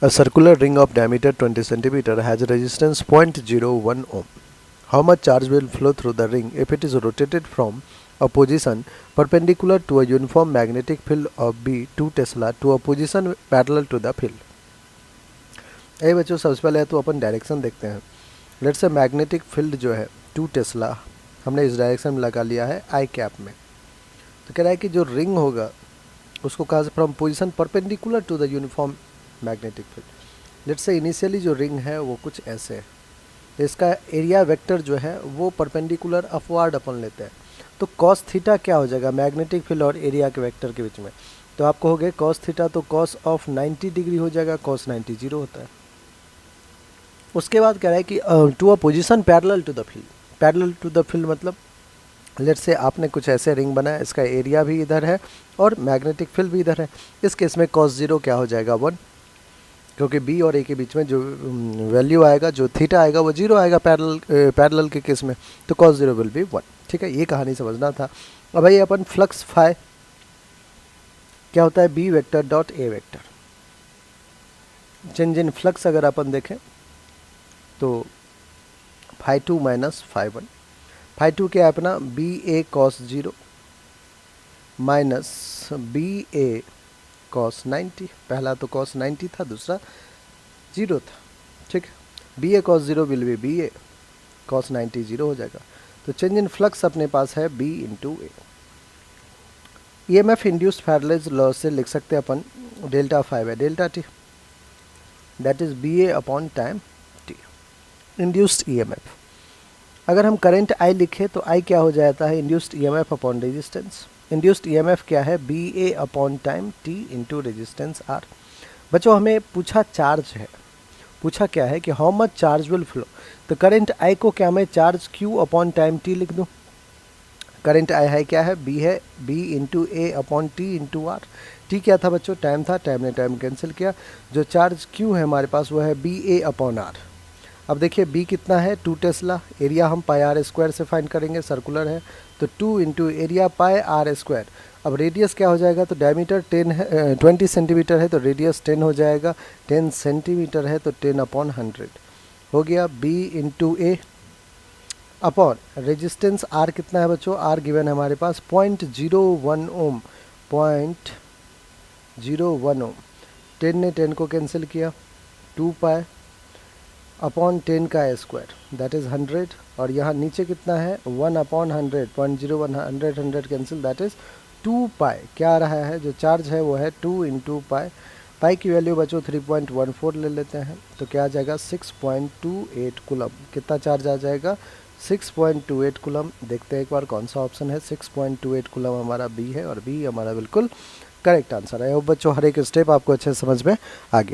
A circular ring of diameter 20 cm has a resistance 0.01 ohm. How much charge will flow through the ring if it is rotated from a position perpendicular to a uniform magnetic field of B 2 Tesla to a position parallel to the field? ये बच्चों सबसे पहले तो अपन direction देखते हैं. Let's say magnetic field जो है 2 Tesla हमने इस डायरेक्शन में लगा लिया है आई कैप में. तो कह रहा है कि जो रिंग होगा उसको कहा से from position perpendicular to the uniform magnetic field. Let's say initially जो रिंग है वो कुछ ऐसे है. इसका एरिया वेक्टर जो है वो परपेंडिकुलर अपवार्ड अपन लेते हैं. तो कॉस थीटा क्या हो जाएगा मैग्नेटिक फील्ड और एरिया के वेक्टर के बीच में. तो आप कहोगे कॉस थीटा तो कॉस ऑफ 90 डिग्री हो जाएगा. कॉस 90 जीरो होता है. उसके बाद कह रहा है कि to a position parallel to the field. Parallel to the field मतलब लेट्स से आपने कुछ ऐसे रिंग बनाया, इसका एरिया भी इधर है और मैग्नेटिक फील्ड भी इधर है. इस केस में कॉस जीरो क्या हो जाएगा 1, क्योंकि बी और ए के बीच में जो वैल्यू आएगा जो थीटा आएगा वो जीरो आएगा पैरेलल के केस में. तो कॉस जीरो विल बी 1. ठीक है, ये कहानी समझना था. अब भाई अपन फ्लक्स फाई क्या होता है B vector dot A vector. Change in flux अगर अपन देखें तो phi two minus phi one. Phi two क्या है अपना B A cos zero minus B A cos 90. पहला तो कॉस 90 था, दूसरा जीरो था. ठीक है, B A cos zero will be B A cos 90 zero हो जाएगा. तो चेंज इन फ्लक्स अपने पास है B into A. E M F induced parallel law से लिख सकते हैं अपन डेल्टा फाइव है delta T, that is B A upon time T induced E M F. अगर हम करंट आई लिखे तो आई क्या हो जाता है induced E M F upon resistance. Induced E M F क्या है B A upon time T into resistance R. बच्चों हमें पूछा चार्ज है, पूछा क्या है कि how much charge will flow. तो करंट आई को क्या मैं charge Q upon time T लिख दूँ. करंट आई है क्या है B into A upon T into R. T क्या था बच्चों टाइम था, टाइम ने टाइम कैंसिल किया. जो चार्ज क्यू है हमारे पास वो है बी ए अपॉन आर. अब देखिए बी कितना है 2 टेस्ला. एरिया हम पाई आर स्क्वायर से फाइंड करेंगे, सर्कुलर है तो 2 into area pi r square. अब रेडियस क्या हो जाएगा तो डायमीटर 10 है 20 सेंटीमीटर है तो रेडियस 10 हो जाएगा. 10 सेंटीमीटर है तो 10 अपॉन 100 हो गया. B into A upon resistance R कितना है बच्चों आर गिवन है हमारे पास 0.01 ओम. 0.01 ओम. 10 ने 10 को कैंसिल किया 2 पाई अपॉन 10 का स्क्वायर दैट इज़ 100. और यहाँ नीचे कितना है 1 अपॉन 100 0.01 100 कैंसिल दैट इज़ 2 पाई. क्या आ रहा है जो चार्ज है वो है 2 इंटू पाई. पाई की वैल्यू बच्चों 3.14 ले लेते हैं तो क्या आ जाएगा 6.28 कूलम. कितना चार्ज आ जाएगा 6.28 कूलम. देखते हैं एक बार कौन सा ऑप्शन है. 6.28 कूलम हमारा बी है और बी हमारा बिल्कुल करेक्ट आंसर है. बच्चों हर एक स्टेप आपको अच्छे से समझ में आ गया.